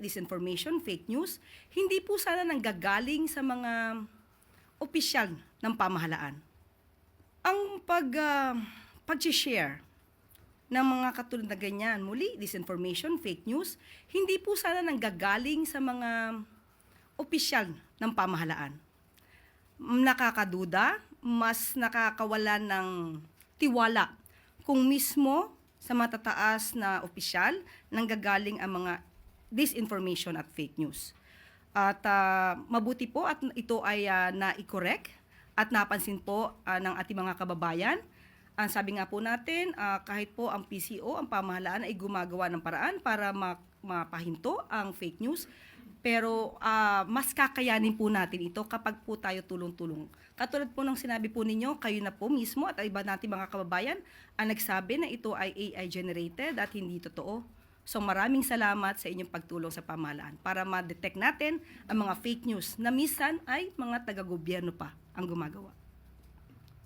disinformation, fake news, hindi po sana nanggagaling sa mga opisyal ng pamahalaan. Ang pag-share ng mga katulad na ganyan, muli, disinformation, fake news, hindi po sana nanggagaling sa mga opisyal ng pamahalaan. Nakakaduda, mas nakakawala ng tiwala kung mismo sa matataas na opisyal nanggagaling ang mga disinformation at fake news. At mabuti po at ito ay na-correct at napansin po ng ating mga kababayan. Ang sabi nga po natin, kahit po ang PCO, ang pamahalaan ay gumagawa ng paraan para mapahinto ang fake news, pero mas kakayanin po natin ito kapag po tayo tulong-tulong. Katulad po ng sinabi po ninyo, kayo na po mismo at iba natin mga kababayan ang nagsabi na ito ay AI generated at hindi totoo. So maraming salamat sa inyong pagtulong sa pamahalaan para ma-detect natin ang mga fake news na minsan ay mga taga-gobyerno pa ang gumagawa.